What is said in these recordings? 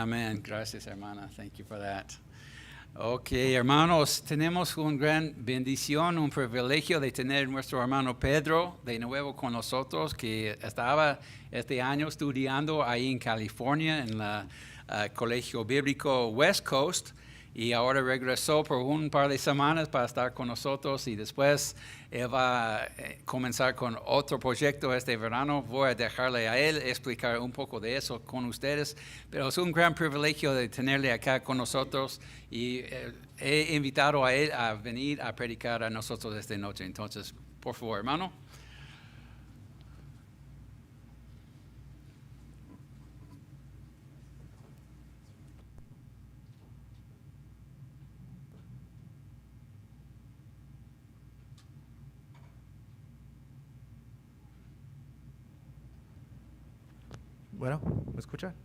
amén. Gracias, hermana. Thank you for that. Ok, hermanos, tenemos una gran bendición, un privilegio de tener nuestro hermano Pedro de nuevo con nosotros, que estaba este año estudiando ahí en California, en el Colegio Bíblico West Coast, y ahora regresó por un par de semanas para estar con nosotros, y después él va a comenzar con otro proyecto este verano. Voy a dejarle a él explicar un poco de eso con ustedes, pero es un gran privilegio de tenerle acá con nosotros, y he invitado a él a venir a predicar a nosotros esta noche. Entonces, por favor, hermano. Bueno, ¿me escuchan?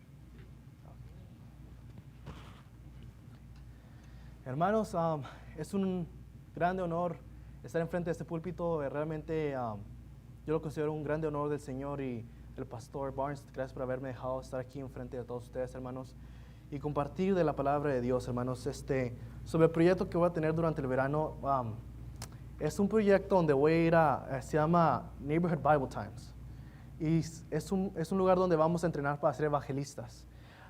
Hermanos, es un grande honor estar enfrente de este púlpito. Realmente yo lo considero un grande honor del Señor y del pastor Barnes. Gracias por haberme dejado estar aquí enfrente de todos ustedes, hermanos, y compartir de la palabra de Dios, hermanos. Sobre el proyecto que voy a tener durante el verano, es un proyecto donde voy a ir se llama Neighborhood Bible Times. Y es un lugar donde vamos a entrenar para ser evangelistas.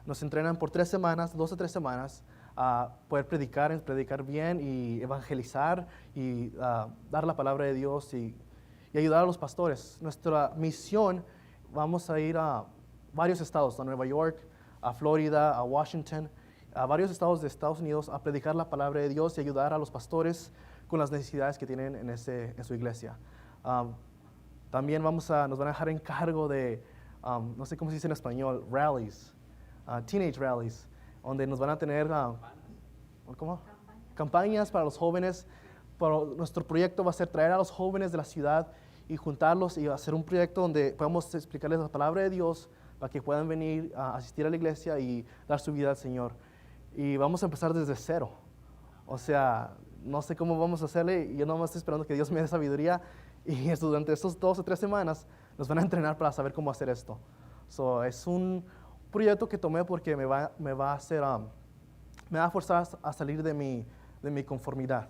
Nos entrenan por 3 semanas, 2 o 3 semanas, a poder predicar bien y evangelizar y dar la palabra de Dios y ayudar a los pastores. Nuestra misión, vamos a ir a varios estados, a Nueva York, a Florida, a Washington, a varios estados de Estados Unidos, a predicar la palabra de Dios y ayudar a los pastores con las necesidades que tienen en su iglesia. También nos van a dejar en cargo de, no sé cómo se dice en español, rallies, teenage rallies, donde nos van a tener campañas para los jóvenes. Pero nuestro proyecto va a ser traer a los jóvenes de la ciudad y juntarlos y hacer un proyecto donde podamos explicarles la palabra de Dios para que puedan venir a asistir a la iglesia y dar su vida al Señor. Y vamos a empezar desde cero. O sea, no sé cómo vamos a hacerle, y yo nomás estoy esperando que Dios me dé sabiduría. Y durante estos 2 o 3 semanas nos van a entrenar para saber cómo hacer esto. Es un proyecto que tomé porque me va a forzar a salir de mi conformidad.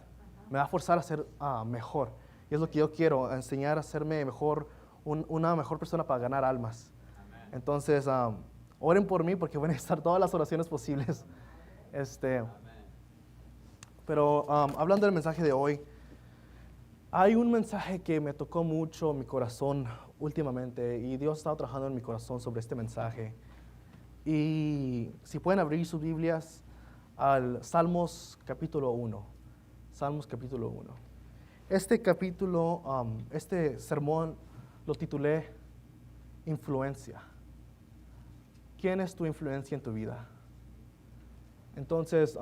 Me va a forzar a ser mejor. Y es lo que yo quiero, enseñar a hacerme mejor, una mejor persona para ganar almas. Amen. Entonces, oren por mí porque voy a necesitar todas las oraciones posibles. Pero hablando del mensaje de hoy, hay un mensaje que me tocó mucho mi corazón últimamente, y Dios ha estado trabajando en mi corazón sobre este mensaje. Y si pueden abrir sus Biblias al Salmos capítulo 1. Salmos capítulo 1. Este sermón lo titulé Influencia. ¿Quién es tu influencia en tu vida? Entonces,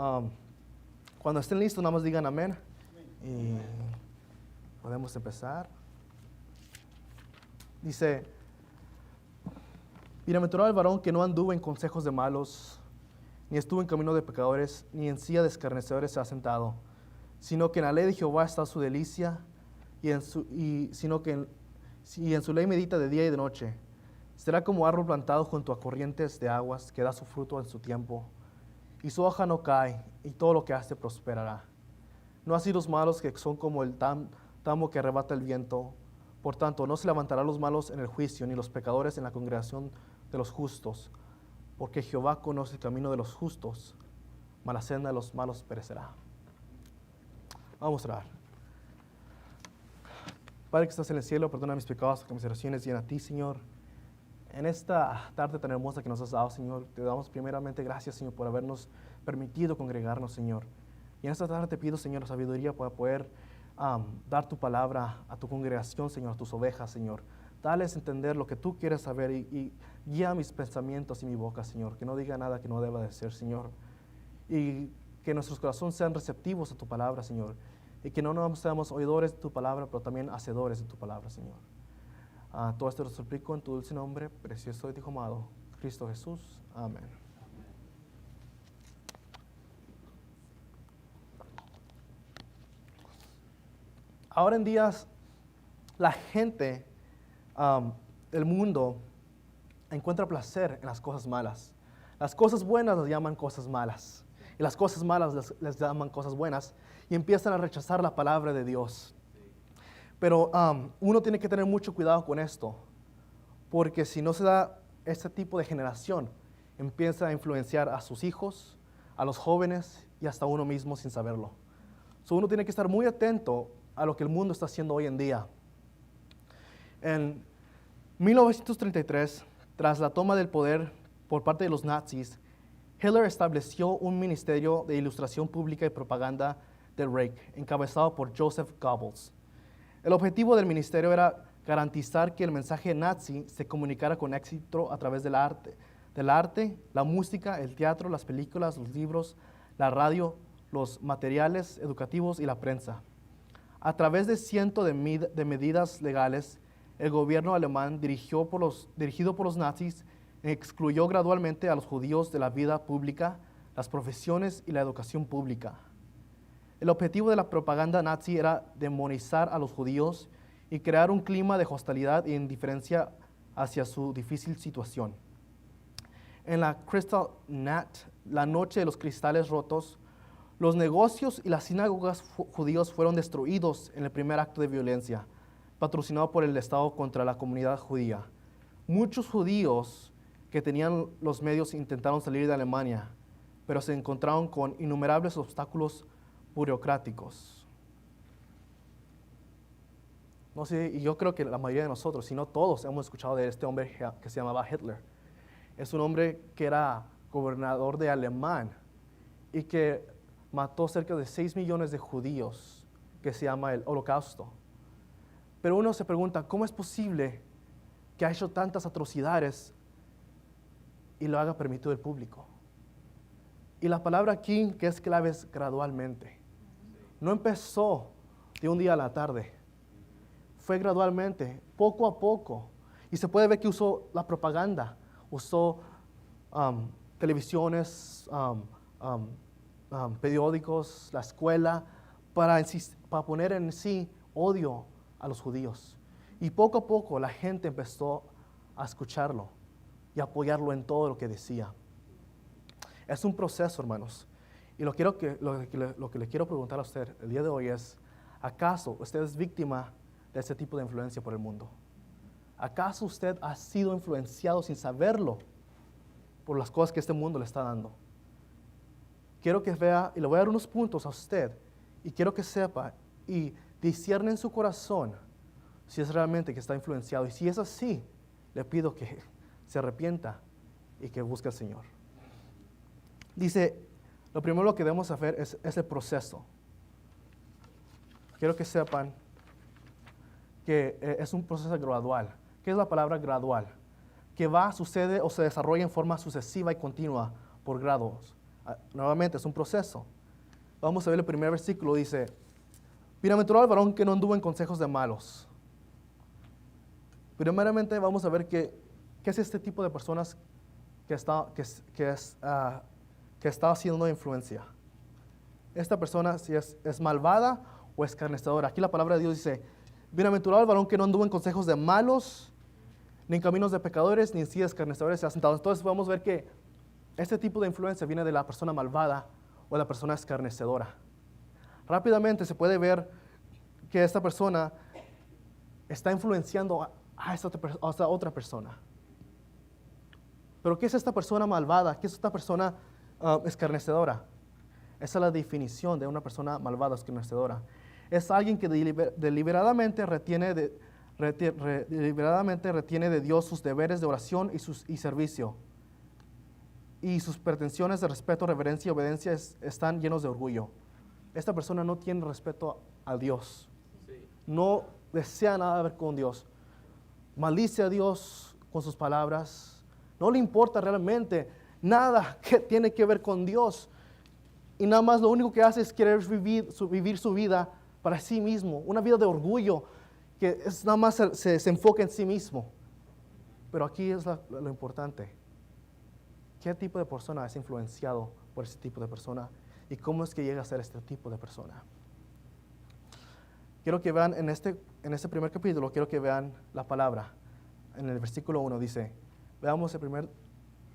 cuando estén listos, nada más digan amén. Y podemos empezar. Dice: bienaventurado el varón que no anduvo en consejos de malos, ni estuvo en camino de pecadores, ni en silla de escarnecedores se ha sentado, sino que en la ley de Jehová está su delicia, y en su ley medita de día y de noche. Será como árbol plantado junto a corrientes de aguas, que da su fruto en su tiempo, y su hoja no cae, y todo lo que hace prosperará. No así los malos, que son como el tamo que arrebata el viento. Por tanto, no se levantarán los malos en el juicio, ni los pecadores en la congregación de los justos, porque Jehová conoce el camino de los justos, mas la senda de los malos perecerá. Vamos a orar. Padre que estás en el cielo, perdona mis pecados, que mis oraciones llegan a ti, Señor. En esta tarde tan hermosa que nos has dado, Señor, te damos primeramente gracias, Señor, por habernos permitido congregarnos, Señor. Y en esta tarde te pido, Señor, sabiduría para poder dar tu palabra a tu congregación, Señor, a tus ovejas, Señor. Dales a entender lo que tú quieres saber y guía mis pensamientos y mi boca, Señor. Que no diga nada que no deba de ser, Señor. Y que nuestros corazones sean receptivos a tu palabra, Señor. Y que no seamos oidores de tu palabra, pero también hacedores de tu palabra, Señor. Todo esto lo suplico en tu dulce nombre, precioso y Hijo amado, Cristo Jesús. Amén. Ahora en días, la gente del mundo encuentra placer en las cosas malas. Las cosas buenas las llaman cosas malas. Y las cosas malas les llaman cosas buenas. Y empiezan a rechazar la palabra de Dios. Pero uno tiene que tener mucho cuidado con esto. Porque si no se da este tipo de generación, empieza a influenciar a sus hijos, a los jóvenes y hasta uno mismo sin saberlo. So, uno tiene que estar muy atento a lo que el mundo está haciendo hoy en día. En 1933, tras la toma del poder por parte de los nazis, Hitler estableció un ministerio de ilustración pública y propaganda del Reich, encabezado por Joseph Goebbels. El objetivo del ministerio era garantizar que el mensaje nazi se comunicara con éxito a través del arte, la música, el teatro, las películas, los libros, la radio, los materiales educativos y la prensa. A través de cientos de medidas legales, el gobierno alemán, dirigido por los nazis, excluyó gradualmente a los judíos de la vida pública, las profesiones y la educación pública. El objetivo de la propaganda nazi era demonizar a los judíos y crear un clima de hostilidad e indiferencia hacia su difícil situación. En la Kristallnacht, la noche de los cristales rotos, los negocios y las sinagogas judíos fueron destruidos en el primer acto de violencia, patrocinado por el Estado contra la comunidad judía. Muchos judíos que tenían los medios intentaron salir de Alemania, pero se encontraron con innumerables obstáculos burocráticos. No sé, y yo creo que la mayoría de nosotros, si no todos, hemos escuchado de este hombre que se llamaba Hitler. Es un hombre que era gobernador de Alemania y que mató cerca de 6 millones de judíos, que se llama el Holocausto. Pero uno se pregunta, ¿cómo es posible que ha hecho tantas atrocidades y lo haga permitido el público? Y la palabra aquí que es clave es gradualmente. No empezó de un día a la tarde. Fue gradualmente, poco a poco. Y se puede ver que usó la propaganda, usó televisiones, periódicos, la escuela, para poner en sí odio a los judíos. Y poco a poco la gente empezó a escucharlo y apoyarlo en todo lo que decía. Es un proceso, hermanos. Y lo que le quiero preguntar a usted el día de hoy es, ¿acaso usted es víctima de ese tipo de influencia por el mundo? ¿Acaso usted ha sido influenciado sin saberlo por las cosas que este mundo le está dando? Quiero que vea, y le voy a dar unos puntos a usted, y quiero que sepa y discierne en su corazón si es realmente que está influenciado. Y si es así, le pido que se arrepienta y que busque al Señor. Dice, lo primero que debemos hacer es el proceso. Quiero que sepan que es un proceso gradual. ¿Qué es la palabra gradual? Que sucede o se desarrolla en forma sucesiva y continua por grados. Nuevamente, es un proceso. Vamos a ver el primer versículo, dice, bienaventurado el varón que no anduvo en consejos de malos. Primeramente vamos a ver qué es este tipo de personas que está haciendo influencia. Esta persona si es malvada o escarnecedora. Aquí la palabra de Dios dice, bienaventurado el varón que no anduvo en consejos de malos, ni en caminos de pecadores, ni en sillas de escarnecedores se ha sentado. Entonces podemos ver que este tipo de influencia viene de la persona malvada o de la persona escarnecedora. Rápidamente se puede ver que esta persona está influenciando a esta otra persona. Pero ¿qué es esta persona malvada? ¿Qué es esta persona escarnecedora? Esa es la definición de una persona malvada o escarnecedora. Es alguien que deliberadamente retiene de Dios sus deberes de oración y servicio. Y sus pretensiones de respeto, reverencia y obediencia están llenos de orgullo. Esta persona no tiene respeto a Dios. No desea nada ver con Dios. Maldice a Dios con sus palabras. No le importa realmente nada que tiene que ver con Dios. Y nada más lo único que hace es querer vivir su vida para sí mismo. Una vida de orgullo que nada más se enfoca en sí mismo. Pero aquí es lo importante. ¿Qué tipo de persona es influenciado por ese tipo de persona? ¿Y cómo es que llega a ser este tipo de persona? Quiero que vean en este primer capítulo, quiero que vean la palabra. En el versículo 1 dice, veamos el primer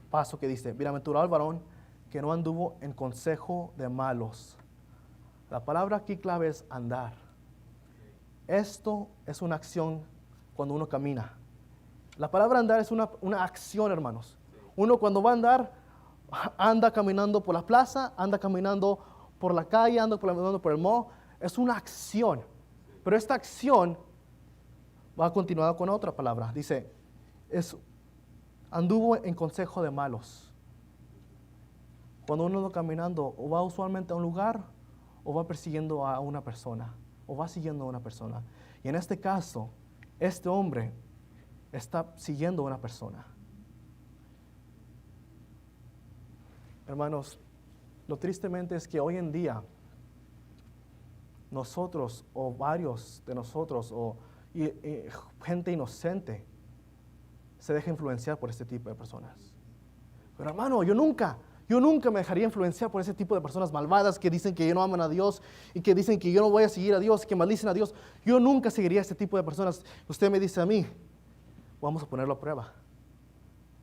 paso que dice, bienaventurado el varón que no anduvo en consejo de malos. La palabra aquí clave es andar. Esto es una acción cuando uno camina. La palabra andar es una acción, hermanos. Uno cuando va a andar, anda caminando por la plaza, anda caminando por la calle, anda caminando por el mall. Es una acción. Pero esta acción va a continuar con otra palabra. Dice, anduvo en consejo de malos. Cuando uno anda caminando, o va usualmente a un lugar, o va persiguiendo a una persona, o va siguiendo a una persona. Y en este caso, este hombre está siguiendo a una persona. Hermanos, lo tristemente es que hoy en día, nosotros, o varios de nosotros, y gente inocente, se deja influenciar por este tipo de personas. Pero hermano, yo nunca me dejaría influenciar por ese tipo de personas malvadas que dicen que no aman a Dios y que dicen que yo no voy a seguir a Dios, que maldicen a Dios. Yo nunca seguiría a este tipo de personas. Usted me dice a mí, vamos a ponerlo a prueba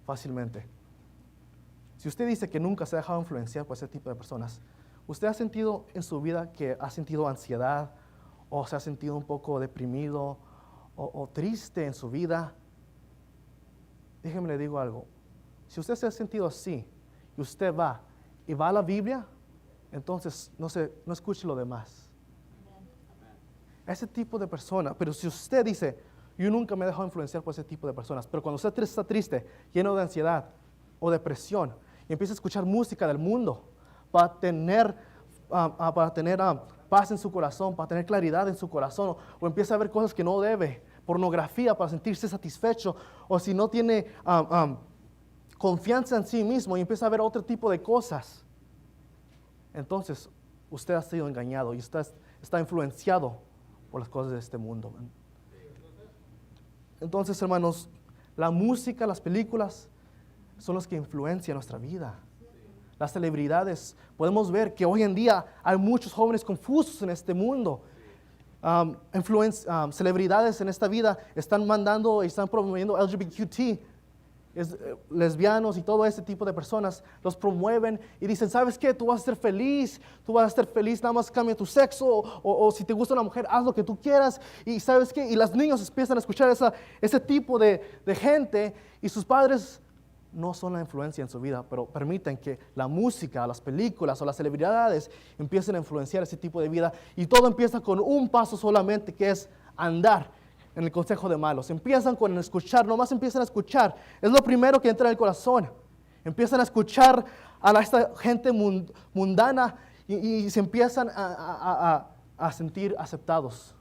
fácilmente. Si usted dice que nunca se ha dejado influenciar por ese tipo de personas, ¿usted ha sentido en su vida que ha sentido ansiedad o se ha sentido un poco deprimido o triste en su vida? Déjeme le digo algo. Si usted se ha sentido así y usted va a la Biblia, entonces no escuche lo demás. Ese tipo de persona, pero si usted dice, yo nunca me he dejado influenciar por ese tipo de personas, pero cuando usted está triste, lleno de ansiedad o depresión, y empieza a escuchar música del mundo para tener paz en su corazón, para tener claridad en su corazón, o empieza a ver cosas que no debe, pornografía para sentirse satisfecho, o si no tiene confianza en sí mismo y empieza a ver otro tipo de cosas, entonces usted ha sido engañado y está influenciado por las cosas de este mundo. Entonces, hermanos, la música, las películas son los que influencian nuestra vida. Las celebridades, podemos ver que hoy en día hay muchos jóvenes confusos en este mundo. Celebridades en esta vida están mandando y están promoviendo LGBTQ, lesbianos y todo ese tipo de personas, los promueven y dicen, ¿sabes qué? Tú vas a ser feliz, nada más cambia tu sexo, o si te gusta una mujer, haz lo que tú quieras, y ¿sabes qué? Y los niños empiezan a escuchar ese tipo de gente, y sus padres no son la influencia en su vida, pero permiten que la música, las películas o las celebridades empiecen a influenciar ese tipo de vida, y todo empieza con un paso solamente, que es andar en el consejo de malos. Empiezan con escuchar, nomás empiezan a escuchar. Es lo primero que entra en el corazón. Empiezan a escuchar a esta gente mundana y se empiezan a sentir aceptados.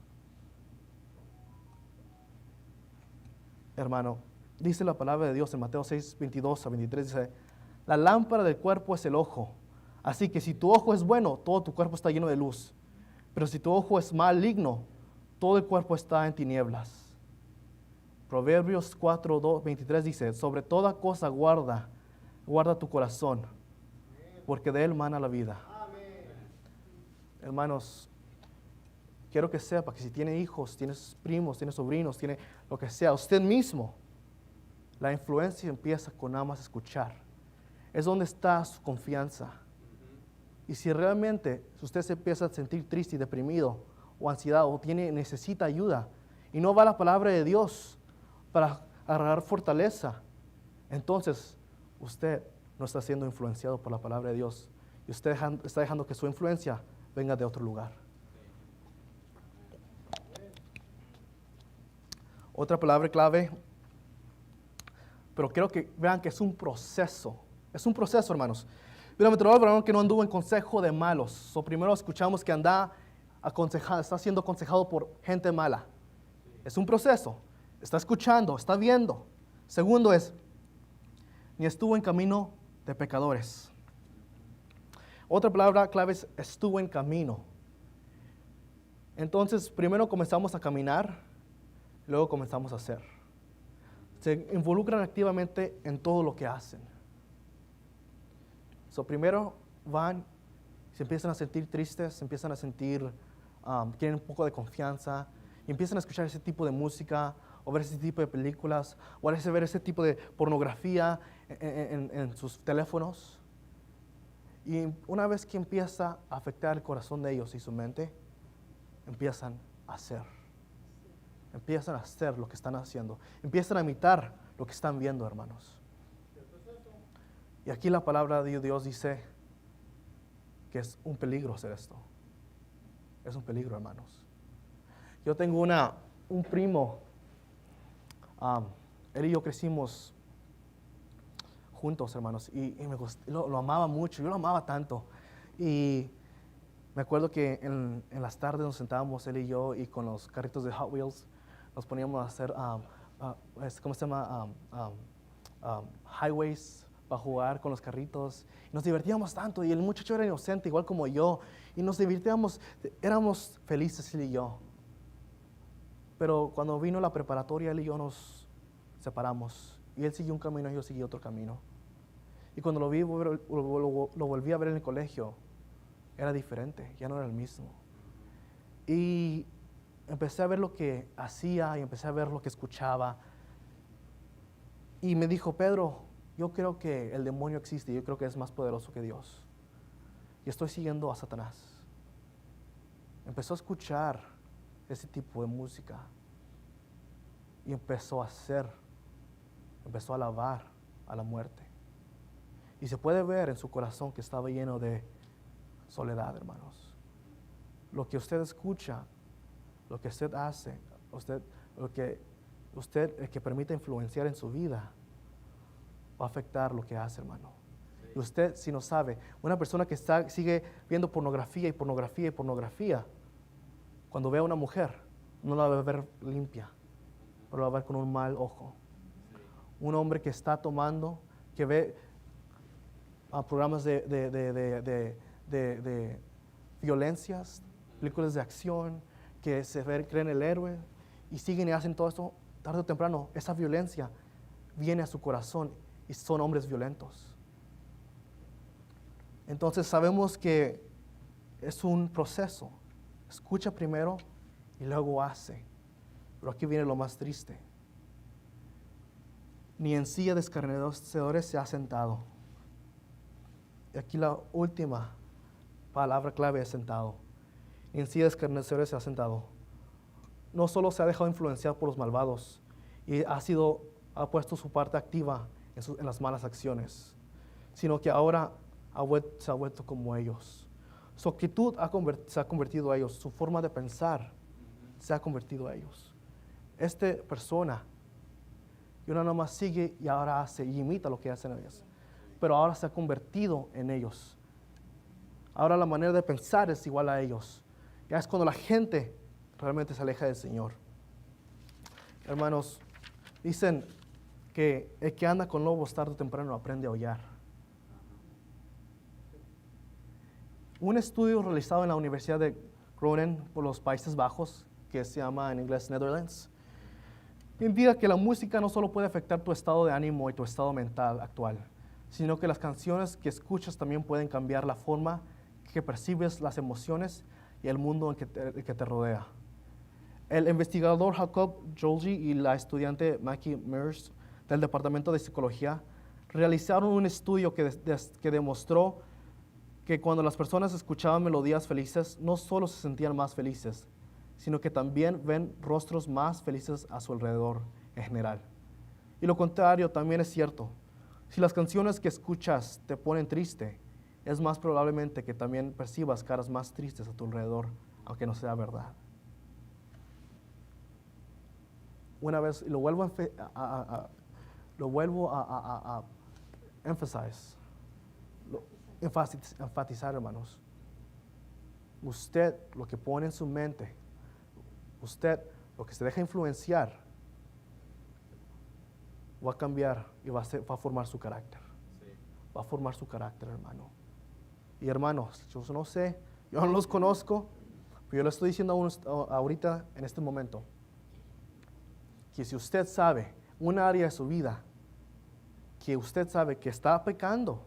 Hermano, dice la palabra de Dios en Mateo 6, 22 a 23, dice, la lámpara del cuerpo es el ojo. Así que si tu ojo es bueno, todo tu cuerpo está lleno de luz. Pero si tu ojo es maligno, todo el cuerpo está en tinieblas. Proverbios 4, 23 dice, sobre toda cosa guarda tu corazón, porque de él mana la vida. Hermanos, quiero que sepa que si tiene hijos, tiene primos, tiene sobrinos, tiene lo que sea, usted mismo, la influencia empieza con nada más escuchar. Es donde está su confianza. Y si realmente usted se empieza a sentir triste y deprimido, o ansiedad, o necesita ayuda, y no va a la palabra de Dios para agarrar fortaleza, entonces usted no está siendo influenciado por la palabra de Dios, y usted está dejando que su influencia venga de otro lugar. Otra palabra clave, pero quiero que vean que es un proceso, hermanos. Bienaventurado el varón que no anduvo en consejo de malos. Primero escuchamos que está siendo aconsejado por gente mala. Es un proceso. Está escuchando, está viendo. Segundo es, ni estuvo en camino de pecadores. Otra palabra clave es estuvo en camino. Entonces, primero comenzamos a caminar, luego comenzamos a hacer. Se involucran activamente en todo lo que hacen. Primero van, se empiezan a sentir tristes, se empiezan a sentir quieren un poco de confianza y empiezan a escuchar ese tipo de música o ver ese tipo de películas, o a veces ver ese tipo de pornografía en sus teléfonos. Y una vez que empieza a afectar el corazón de ellos y su mente, empiezan a hacer. Empiezan a hacer lo que están haciendo. Empiezan a imitar lo que están viendo, hermanos. Y aquí la palabra de Dios dice que es un peligro hacer esto. Es un peligro, hermanos. Yo tengo un primo. Él y yo crecimos juntos, hermanos, y lo amaba mucho. Yo lo amaba tanto. Y me acuerdo que en las tardes nos sentábamos él y yo, y con los carritos de Hot Wheels nos poníamos a hacer, ¿cómo se llama? Highways para jugar con los carritos. Nos divertíamos tanto, y el muchacho era inocente, igual como yo, y nos divertíamos, éramos felices él y yo. Pero cuando vino la preparatoria, él y yo nos separamos, y él siguió un camino y yo seguí otro camino. Y cuando lo volví a ver en el colegio, era diferente, ya no era el mismo. Y empecé a ver lo que hacía y empecé a ver lo que escuchaba. Y me dijo: Pedro, yo creo que el demonio existe, yo creo que es más poderoso que Dios. Y estoy siguiendo a Satanás. Empezó a escuchar ese tipo de música. Y empezó a hacer, empezó a alabar a la muerte. Y se puede ver en su corazón que estaba lleno de soledad, hermanos. Lo que usted escucha, lo que usted hace, el que permite influenciar en su vida, va a afectar lo que hace, hermano. Sí. Y usted, si no sabe, una persona que sigue viendo pornografía y pornografía y pornografía, cuando ve a una mujer, no la va a ver limpia, pero la va a ver con un mal ojo. Sí. Un hombre que está tomando, que ve programas de violencias, películas de acción, que creen el héroe y siguen y hacen todo esto, tarde o temprano, esa violencia viene a su corazón y son hombres violentos. Entonces sabemos que es un proceso. Escucha primero y luego hace. Pero aquí viene lo más triste. Ni en silla de escarnecedores se ha sentado. Y aquí la última palabra clave es sentado. Ni en silla de escarnecedores se ha sentado. No solo se ha dejado influenciar por los malvados y ha puesto su parte activa en las malas acciones, sino que ahora se ha vuelto como ellos. Su actitud se ha convertido a ellos, su forma de pensar se ha convertido a ellos. Esta persona, y una nomás sigue y ahora hace y imita lo que hacen ellos, pero ahora se ha convertido en ellos. Ahora la manera de pensar es igual a ellos. Ya es cuando la gente realmente se aleja del Señor. Hermanos, dicen que el que anda con lobos tarde o temprano aprende a aullar. Un estudio realizado en la Universidad de Groningen por los Países Bajos, que se llama en inglés Netherlands, indica que la música no solo puede afectar tu estado de ánimo y tu estado mental actual, sino que las canciones que escuchas también pueden cambiar la forma que percibes las emociones y el mundo en que te rodea. El investigador Jacob Jolgi y la estudiante Mackie Mears del Departamento de Psicología realizaron un estudio que demostró que cuando las personas escuchaban melodías felices, no solo se sentían más felices, sino que también ven rostros más felices a su alrededor en general. Y lo contrario también es cierto. Si las canciones que escuchas te ponen triste, es más probablemente que también percibas caras más tristes a tu alrededor, aunque no sea verdad. Una vez, lo vuelvo a enfatizar, hermanos. Usted, lo que pone en su mente, usted, lo que se deja influenciar, va a cambiar y va a formar su carácter. Sí. Va a formar su carácter, hermano. Y hermanos, yo no sé, yo no los conozco, pero yo le estoy diciendo ahorita, en este momento, que si usted sabe un área de su vida que usted sabe que está pecando,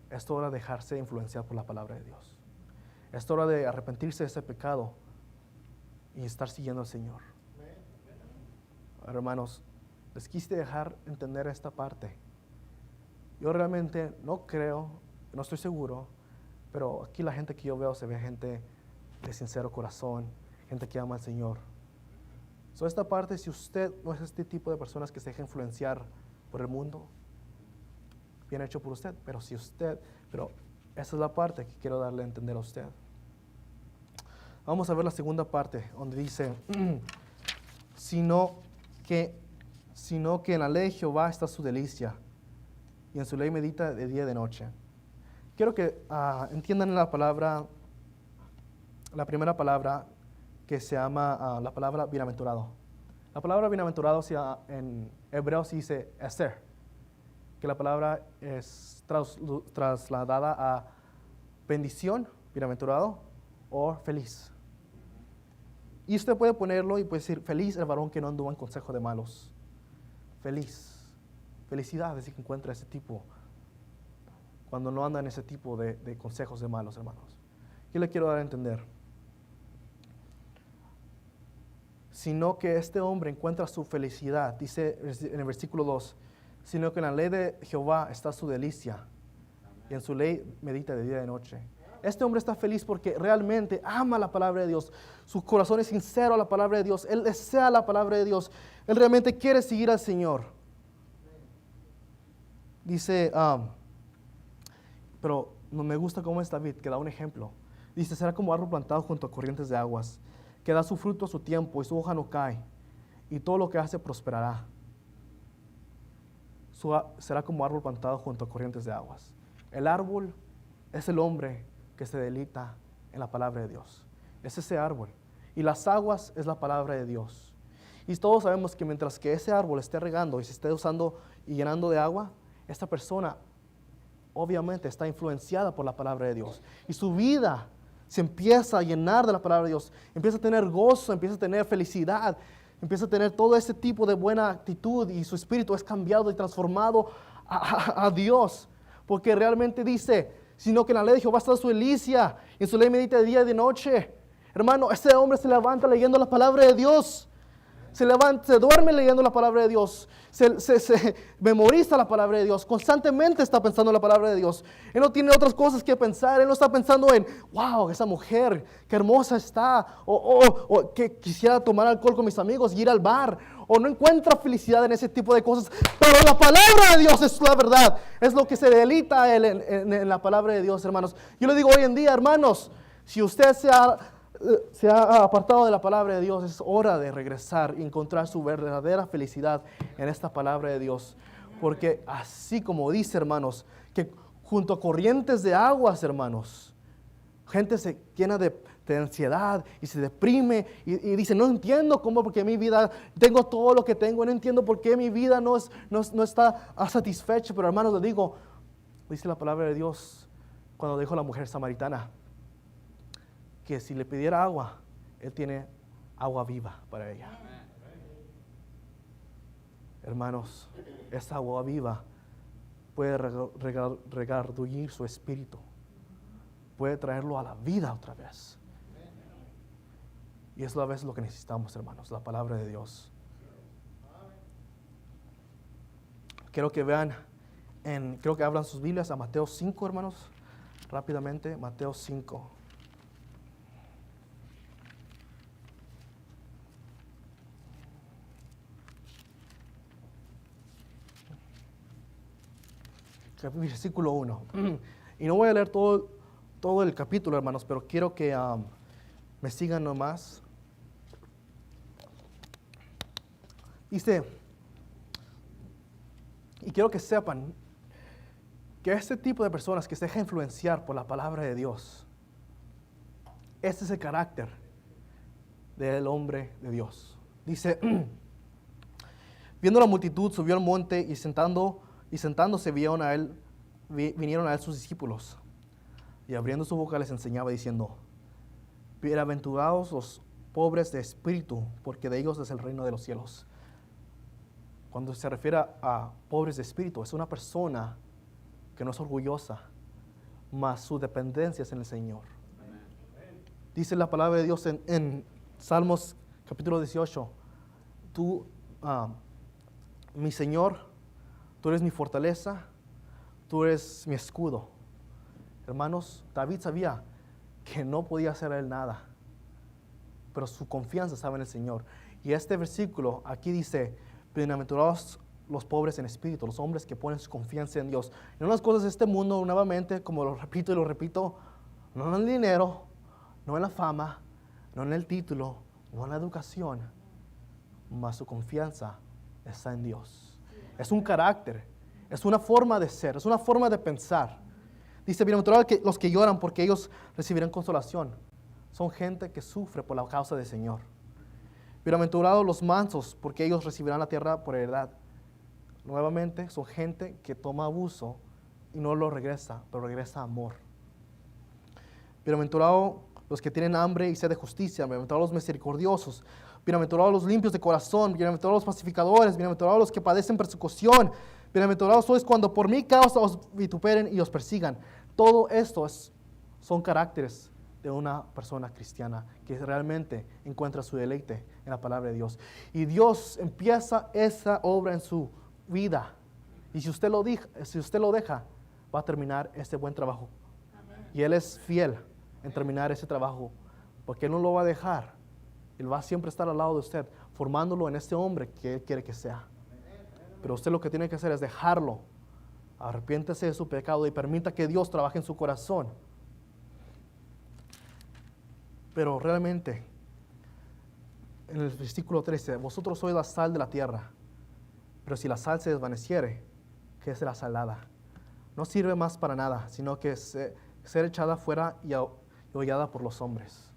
es hora de dejarse influenciar por la palabra de Dios. Es hora de arrepentirse de ese pecado y estar siguiendo al Señor. hermanos, les quise dejar entender esta parte. Yo realmente no creo, no estoy seguro, pero aquí la gente que yo veo se ve gente de sincero corazón, gente que ama al Señor. Esta parte, si usted no es este tipo de personas que se deja influenciar por el mundo, bien hecho por usted, pero esa es la parte que quiero darle a entender a usted. Vamos a ver la segunda parte, donde dice, sino que en la ley de Jehová está su delicia, y en su ley medita de día y de noche. Quiero que entiendan la primera palabra que se llama la palabra bienaventurado. La palabra bienaventurado en hebreo se dice eser, que la palabra es trasladada a bendición, bienaventurado, o feliz. Y usted puede ponerlo y puede decir, feliz el varón que no anduvo en consejo de malos. Feliz. Felicidad, es decir, que encuentra ese tipo, cuando no anda en ese tipo de consejos de malos, hermanos. Yo le quiero dar a entender. Sino que este hombre encuentra su felicidad, dice en el versículo 2, sino que en la ley de Jehová está su delicia, y en su ley medita de día y de noche. Este hombre está feliz porque realmente ama la palabra de Dios. Su corazón es sincero a la palabra de Dios. Él desea la palabra de Dios. Él realmente quiere seguir al Señor. Dice, pero no me gusta cómo es David, que da un ejemplo. Dice, será como árbol plantado junto a corrientes de aguas, que da su fruto a su tiempo y su hoja no cae, y todo lo que hace prosperará. Será como árbol plantado junto a corrientes de aguas. El árbol es el hombre que se deleita en la palabra de Dios. Es ese árbol. Y las aguas es la palabra de Dios. Y todos sabemos que mientras que ese árbol esté regando y se esté usando y llenando de agua, esta persona obviamente está influenciada por la palabra de Dios. Y su vida se empieza a llenar de la palabra de Dios. Empieza a tener gozo, empieza a tener felicidad, empieza a tener todo ese tipo de buena actitud y su espíritu es cambiado y transformado a Dios. Porque realmente dice, sino que en la ley de Jehová está su delicia, y en su ley medita de día y de noche. Hermano, ese hombre se levanta leyendo la palabra de Dios. Se duerme leyendo la palabra de Dios. Se memoriza la palabra de Dios. Constantemente está pensando en la palabra de Dios. Él no tiene otras cosas que pensar. Él no está pensando en, wow, esa mujer, qué hermosa está. O que quisiera tomar alcohol con mis amigos y ir al bar. O no encuentra felicidad en ese tipo de cosas. Pero la palabra de Dios es la verdad. Es lo que se deleita a él en la palabra de Dios, hermanos. Yo le digo hoy en día, hermanos, si usted se ha apartado de la palabra de Dios, es hora de regresar y encontrar su verdadera felicidad en esta palabra de Dios. Porque así como dice, hermanos, que junto a corrientes de aguas, hermanos, gente se llena de ansiedad y se deprime y dice, no entiendo cómo, porque mi vida, tengo todo lo que tengo, no entiendo por qué mi vida no está satisfecha. Pero hermanos, les digo, dice la palabra de Dios cuando dijo la mujer samaritana, que si le pidiera agua, Él tiene agua viva para ella. Hermanos, esa agua viva puede redarguir su espíritu, puede traerlo a la vida otra vez. Y es a veces lo que necesitamos, hermanos, la palabra de Dios. Quiero que vean, creo que abran sus Biblias a Mateo 5, hermanos, rápidamente, Mateo 5. Versículo 1. Y no voy a leer todo el capítulo, hermanos, pero quiero que me sigan nomás. Dice, y quiero que sepan que este tipo de personas que se dejan influenciar por la palabra de Dios, este es el carácter del hombre de Dios. Dice, viendo la multitud, subió al monte y sentándose vinieron a él sus discípulos. Y abriendo su boca les enseñaba diciendo, bienaventurados los pobres de espíritu, porque de ellos es el reino de los cielos. Cuando se refiere a pobres de espíritu, es una persona que no es orgullosa, mas su dependencia es en el Señor. Dice la palabra de Dios en Salmos capítulo 18, tú mi Señor, tú eres mi fortaleza, tú eres mi escudo. Hermanos, David sabía que no podía hacer él nada, pero su confianza estaba en el Señor. Y este versículo aquí dice, bienaventurados los pobres en espíritu, los hombres que ponen su confianza en Dios. Y no las cosas de este mundo, nuevamente, como lo repito y lo repito, no en el dinero, no en la fama, no en el título, no en la educación, mas su confianza está en Dios. Es un carácter, es una forma de ser, es una forma de pensar. Dice, bienaventurados los que lloran porque ellos recibirán consolación. Son gente que sufre por la causa del Señor. Bienaventurados los mansos porque ellos recibirán la tierra por heredad. Nuevamente, son gente que toma abuso y no lo regresa, pero regresa amor. Bienaventurados los que tienen hambre y sed de justicia, bienaventurados los misericordiosos, bienaventurados los limpios de corazón, bienaventurados los pacificadores, bienaventurados los que padecen persecución, bienaventurados sois cuando por mi causa os vituperen y os persigan. Todo esto son caracteres de una persona cristiana que realmente encuentra su deleite en la palabra de Dios. Y Dios empieza esa obra en su vida. Y si usted lo deja, va a terminar ese buen trabajo. Amén. Y Él es fiel en terminar ese trabajo, porque Él no lo va a dejar. Él va a siempre estar al lado de usted, formándolo en este hombre que Él quiere que sea. Pero usted lo que tiene que hacer es dejarlo. Arrepiéntese de su pecado y permita que Dios trabaje en su corazón. Pero realmente, en el versículo 13, vosotros sois la sal de la tierra. Pero si la sal se desvaneciere, ¿qué será salada? No sirve más para nada, sino que ser echada fuera y hollada por los hombres.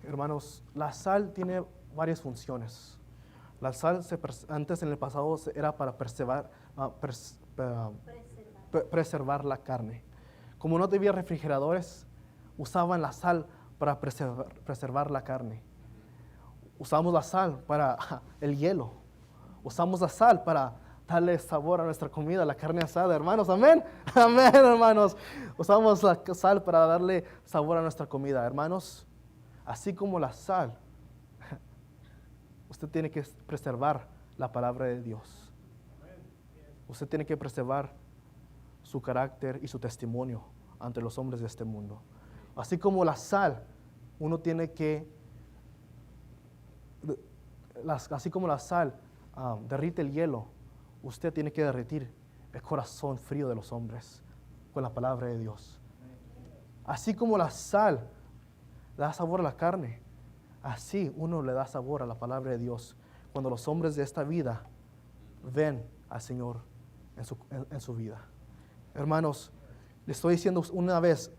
Hermanos, la sal tiene varias funciones. La sal antes en el pasado era para preservar la carne. Como no había refrigeradores, usaban la sal para preservar la carne. Usamos la sal para el hielo. Usamos la sal para darle sabor a nuestra comida, la carne asada, hermanos. Amén. Amén, hermanos. Usamos la sal para darle sabor a nuestra comida, hermanos. Así como la sal, usted tiene que preservar la palabra de Dios. Usted tiene que preservar su carácter y su testimonio ante los hombres de este mundo. Así como la sal, uno tiene que, así como la sal derrite el hielo, usted tiene que derretir el corazón frío de los hombres con la palabra de Dios. Así como la sal da sabor a la carne, así uno le da sabor a la palabra de Dios cuando los hombres de esta vida ven al Señor en su vida. Hermanos, le estoy diciendo una vez,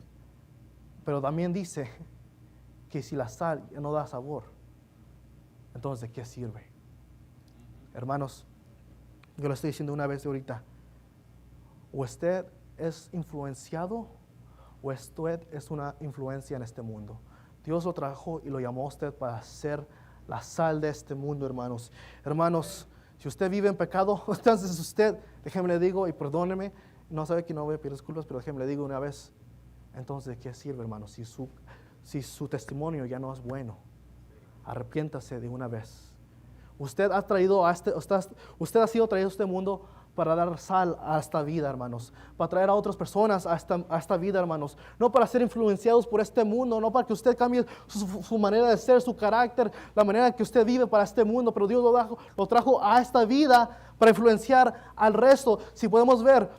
pero también dice que si la sal ya no da sabor, entonces ¿de qué sirve? Hermanos, yo le estoy diciendo una vez ahorita, o usted es influenciado o usted es una influencia en este mundo. Dios lo trajo y lo llamó a usted para ser la sal de este mundo, hermanos. Hermanos, si usted vive en pecado, entonces usted, déjeme le digo, y perdóneme, no sabe que no voy a pedir disculpas, pero déjeme le digo una vez, entonces ¿de qué sirve, hermanos? Si su testimonio ya no es bueno, arrepiéntase de una vez. Usted ha sido traído a este mundo para dar sal a esta vida, hermanos, para traer a otras personas a esta vida, hermanos, no para ser influenciados por este mundo, no para que usted cambie su manera de ser, su carácter, la manera en que usted vive para este mundo, pero Dios lo trajo a esta vida para influenciar al resto. Si podemos ver,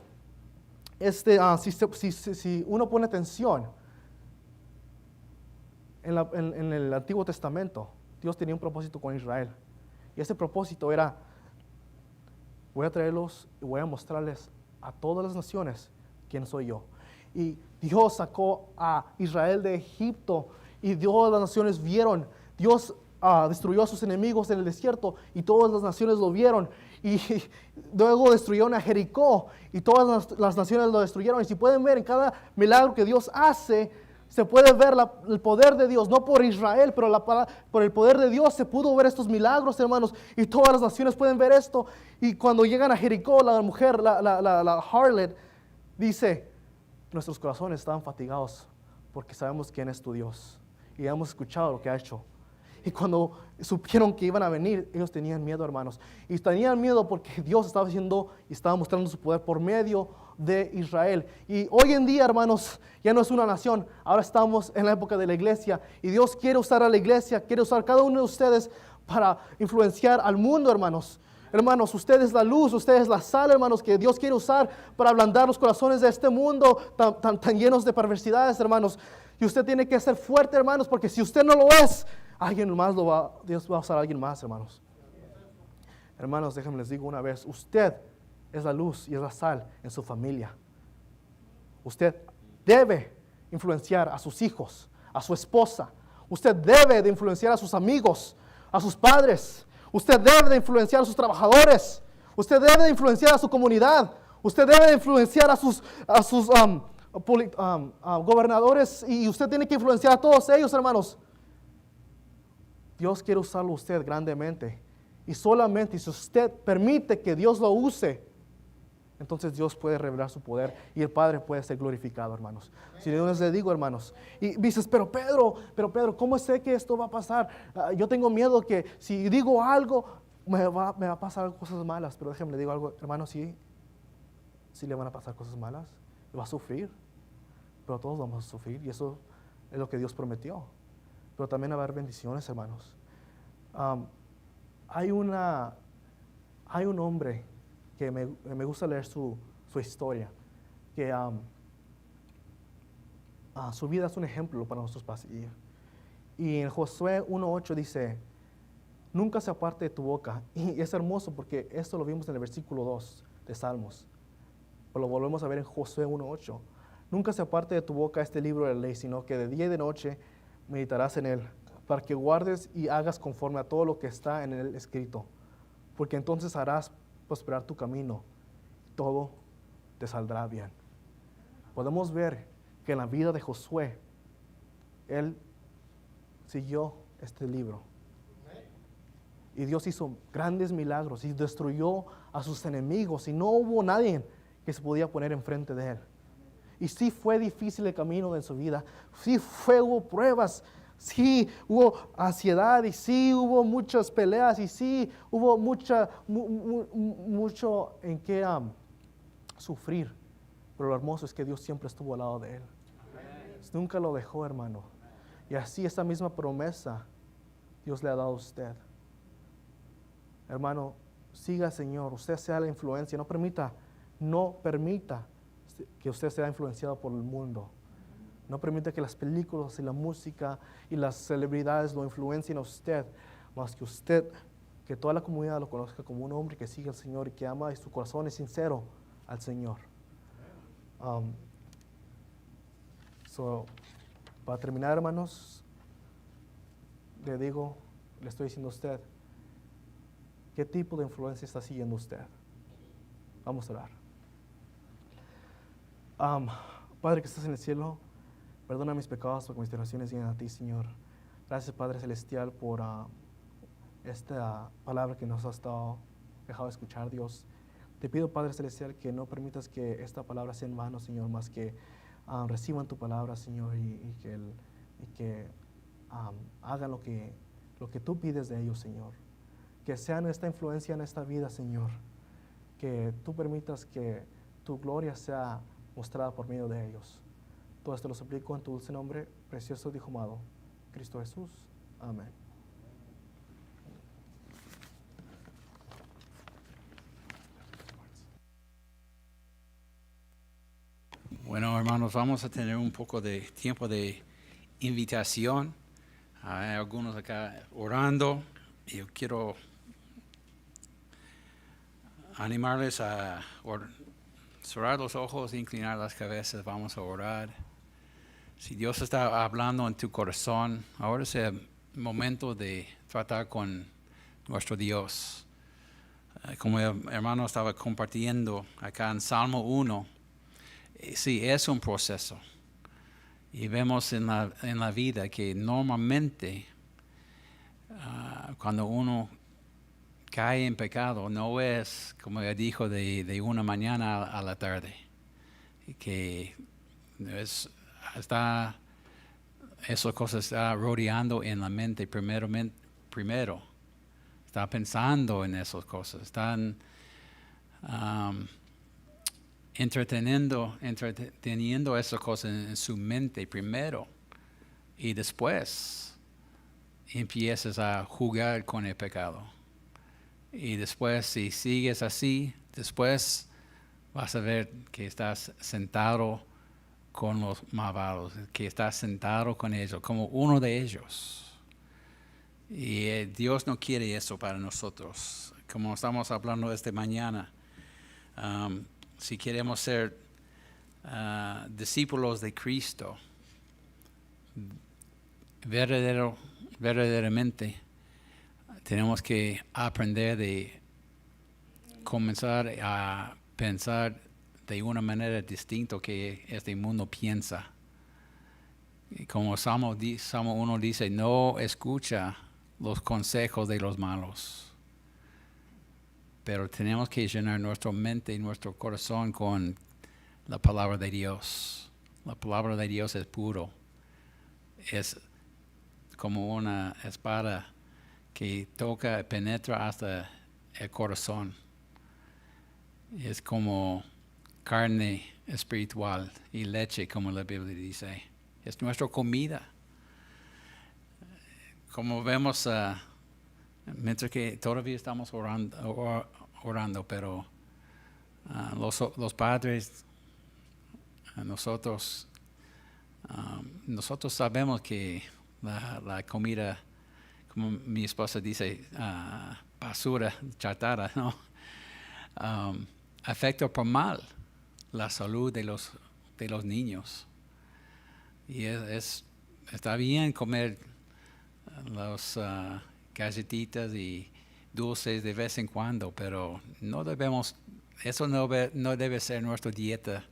si uno pone atención en el Antiguo Testamento, Dios tenía un propósito con Israel, y ese propósito era: voy a traerlos y voy a mostrarles a todas las naciones quién soy yo. Y Dios sacó a Israel de Egipto y todas las naciones vieron. Dios destruyó a sus enemigos en el desierto y todas las naciones lo vieron. Y luego destruyeron a Jericó y todas las naciones lo destruyeron. Y si pueden ver en cada milagro que Dios hace, se puede ver el poder de Dios, no por Israel, pero por el poder de Dios se pudo ver estos milagros, hermanos, y todas las naciones pueden ver esto. Y cuando llegan a Jericó, la mujer, la harlot, dice: nuestros corazones estaban fatigados porque sabemos quién es tu Dios y hemos escuchado lo que ha hecho. Y cuando supieron que iban a venir, ellos tenían miedo, hermanos. Y tenían miedo porque Dios estaba haciendo y estaba mostrando su poder por medio de Israel. Y hoy en día, hermanos, ya no es una nación. Ahora estamos en la época de la iglesia. Y Dios quiere usar a la iglesia, quiere usar a cada uno de ustedes para influenciar al mundo, hermanos. Hermanos, usted es la luz, usted es la sal, hermanos, que Dios quiere usar para ablandar los corazones de este mundo tan llenos de perversidades, hermanos. Y usted tiene que ser fuerte, hermanos, porque si usted no lo es, alguien más Dios va a usar a alguien más, hermanos. Hermanos, déjenme les digo una vez, usted es la luz y es la sal en su familia. Usted debe influenciar a sus hijos, a su esposa. Usted debe de influenciar a sus amigos, a sus padres. Usted debe de influenciar a sus trabajadores. Usted debe de influenciar a su comunidad. Usted debe de influenciar a sus gobernadores. Y usted tiene que influenciar a todos ellos, hermanos. Dios quiere usarlo a usted grandemente. Y solamente si usted permite que Dios lo use, entonces Dios puede revelar su poder y el Padre puede ser glorificado, hermanos. Si yo les digo, hermanos, y dices, pero Pedro, ¿cómo sé que esto va a pasar? Yo tengo miedo que si digo algo, me va a pasar cosas malas. Pero déjenme le digo algo, hermanos, sí le van a pasar cosas malas. Va a sufrir, pero todos vamos a sufrir y eso es lo que Dios prometió. Pero también va a haber bendiciones, hermanos. Hay un hombre que me gusta leer su historia, que su vida es un ejemplo para nosotros para seguir. Y en Josué 1:8 dice, nunca se aparte de tu boca. Y es hermoso porque esto lo vimos en el versículo 2 de Salmos. Pero lo volvemos a ver en Josué 1:8. Nunca se aparte de tu boca este libro de la ley, sino que de día y de noche meditarás en él, para que guardes y hagas conforme a todo lo que está en él escrito. Porque entonces harás prosperar tu camino, todo te saldrá bien. Podemos ver que en la vida de Josué, él siguió este libro. Y Dios hizo grandes milagros y destruyó a sus enemigos y no hubo nadie que se podía poner enfrente de él. Y sí fue difícil el camino de su vida, hubo pruebas, sí hubo ansiedad y sí hubo muchas peleas y sí hubo mucho en que sufrir. Pero lo hermoso es que Dios siempre estuvo al lado de él. Nunca lo dejó, hermano. Y así esa misma promesa Dios le ha dado a usted. Hermano, siga al Señor, usted sea la influencia, no permita que usted sea influenciado por el mundo. No permita que las películas y la música y las celebridades lo influencien a usted, más que usted, que toda la comunidad lo conozca como un hombre que sigue al Señor y que ama y su corazón es sincero al Señor. Para terminar, hermanos, le estoy diciendo a usted, ¿qué tipo de influencia está siguiendo usted? Vamos a orar. Padre que estás en el cielo, perdona mis pecados porque mis tentaciones llegan a ti, Señor. Gracias, Padre Celestial, por esta palabra que nos has dejado escuchar, Dios. Te pido, Padre Celestial, que no permitas que esta palabra sea en vano, Señor, más que reciban tu palabra, Señor, y que hagan lo que tú pides de ellos, Señor. Que sean esta influencia en esta vida, Señor. Que tú permitas que tu gloria sea mostrada por medio de ellos. Todo esto lo suplico en tu dulce nombre, precioso Hijo amado, Cristo Jesús. Amén. Bueno, hermanos, vamos a tener un poco de tiempo de invitación. Hay algunos acá orando. Yo quiero animarles a cerrar los ojos, inclinar las cabezas. Vamos a orar. Si Dios está hablando en tu corazón, ahora es el momento de tratar con nuestro Dios. Como el hermano estaba compartiendo acá en Salmo 1, sí, es un proceso. Y vemos en la vida que normalmente cuando uno cae en pecado, no es, como ya dijo, de una mañana a la tarde. Que está esas cosas están rodeando en la mente primero. Está pensando en esas cosas. Están entreteniendo esas cosas en su mente primero. Y después empiezas a jugar con el pecado. Y después, si sigues así, después vas a ver que estás sentado con los malvados, que estás sentado con ellos, como uno de ellos. Y Dios no quiere eso para nosotros. Como estamos hablando esta mañana, si queremos ser discípulos de Cristo, verdaderamente, tenemos que aprender de comenzar a pensar de una manera distinta que este mundo piensa. Y como Salmo 1 dice, no escucha los consejos de los malos. Pero tenemos que llenar nuestra mente y nuestro corazón con la palabra de Dios. La palabra de Dios es puro. Es como una espada que toca, penetra hasta el corazón. Es como carne espiritual y leche, como la Biblia dice. Es nuestra comida. Como vemos, mientras que todavía estamos orando, pero los padres, nosotros sabemos que la comida, como mi esposa dice, basura, chatarra, ¿no? Afecta por mal la salud de los niños. Y está bien comer las galletitas y dulces de vez en cuando, pero eso no debe ser nuestra dieta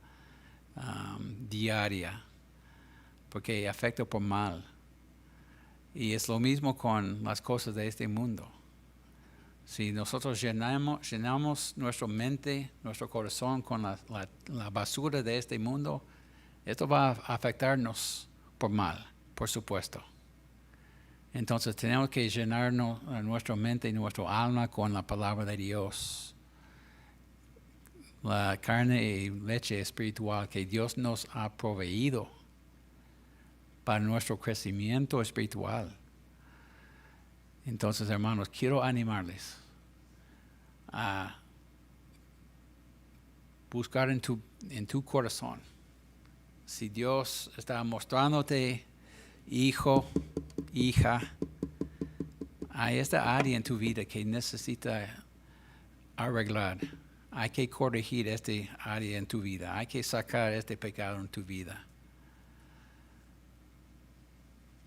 diaria, porque afecta por mal. Y es lo mismo con las cosas de este mundo. Si nosotros llenamos nuestra mente, nuestro corazón con la basura de este mundo, esto va a afectarnos por mal, por supuesto. Entonces tenemos que llenarnos nuestra mente y nuestra alma con la palabra de Dios. La carne y leche espiritual que Dios nos ha proveído para nuestro crecimiento espiritual. Entonces, hermanos, quiero animarles a buscar en tu corazón. Si Dios está mostrándote, hijo, hija, hay esta área en tu vida que necesita arreglar. Hay que corregir esta área en tu vida. Hay que sacar este pecado en tu vida.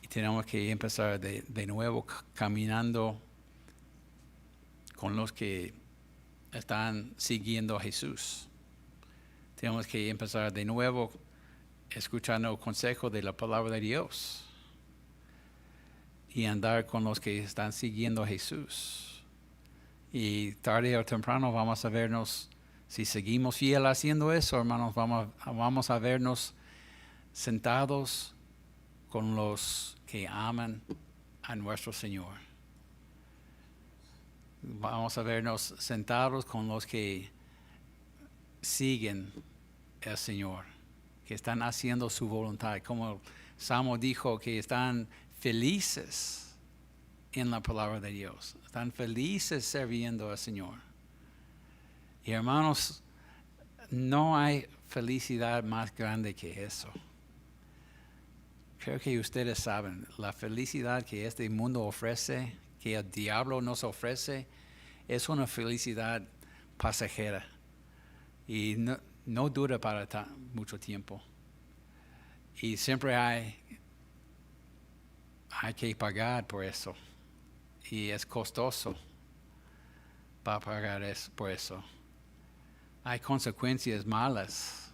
Y tenemos que empezar de nuevo caminando con los que están siguiendo a Jesús. Tenemos que empezar de nuevo escuchando el consejo de la palabra de Dios y andar con los que están siguiendo a Jesús. Y tarde o temprano vamos a vernos, si seguimos fiel haciendo eso, hermanos, vamos a vernos sentados con los que aman a nuestro Señor. Vamos a vernos sentados con los que siguen al Señor, que están haciendo su voluntad. Como Salmo dijo, que están felices en la palabra de Dios. Están felices sirviendo al Señor. Y hermanos, no hay felicidad más grande que eso. Creo que ustedes saben, la felicidad que este mundo ofrece, que el diablo nos ofrece, es una felicidad pasajera. Y no dura para mucho tiempo. Y siempre hay que pagar por eso. Y es costoso para pagar por eso. Hay consecuencias malas,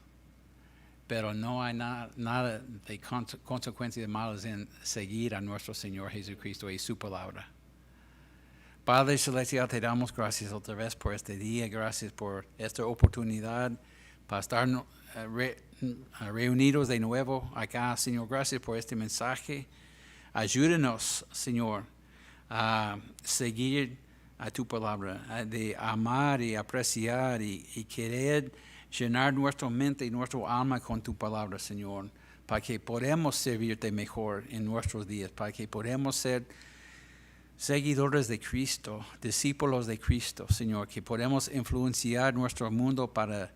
pero no hay nada de consecuencias malas en seguir a nuestro Señor Jesucristo y su palabra. Padre Celestial, te damos gracias otra vez por este día. Gracias por esta oportunidad para estar reunidos de nuevo acá. Señor, gracias por este mensaje. Ayúdenos, Señor, a seguir a tu palabra, de amar y apreciar y querer llenar nuestra mente y nuestra alma con tu palabra, Señor, para que podamos servirte mejor en nuestros días, para que podamos ser seguidores de Cristo, discípulos de Cristo, Señor, que podemos influenciar nuestro mundo para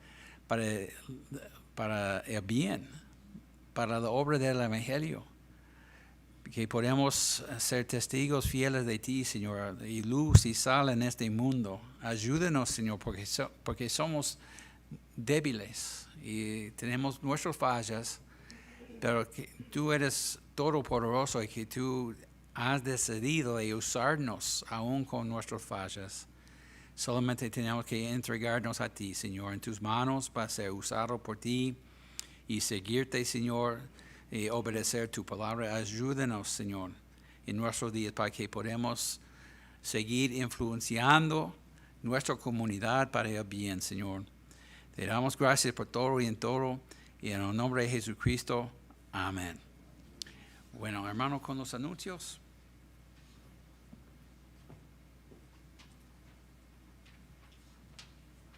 el bien, para la obra del Evangelio. Que podemos ser testigos fieles de ti, Señor, y luz y sal en este mundo. Ayúdenos, Señor, porque somos débiles y tenemos nuestras fallas, pero que tú eres todopoderoso y que tú has decidido de usarnos aún con nuestras fallas. Solamente tenemos que entregarnos a ti, Señor, en tus manos para ser usado por ti y seguirte, Señor, y obedecer tu palabra. Ayúdenos, Señor, en nuestros días para que podamos seguir influenciando nuestra comunidad para el bien, Señor. Te damos gracias por todo y en todo, y en el nombre de Jesucristo. Amén. Bueno, hermanos, con los anuncios.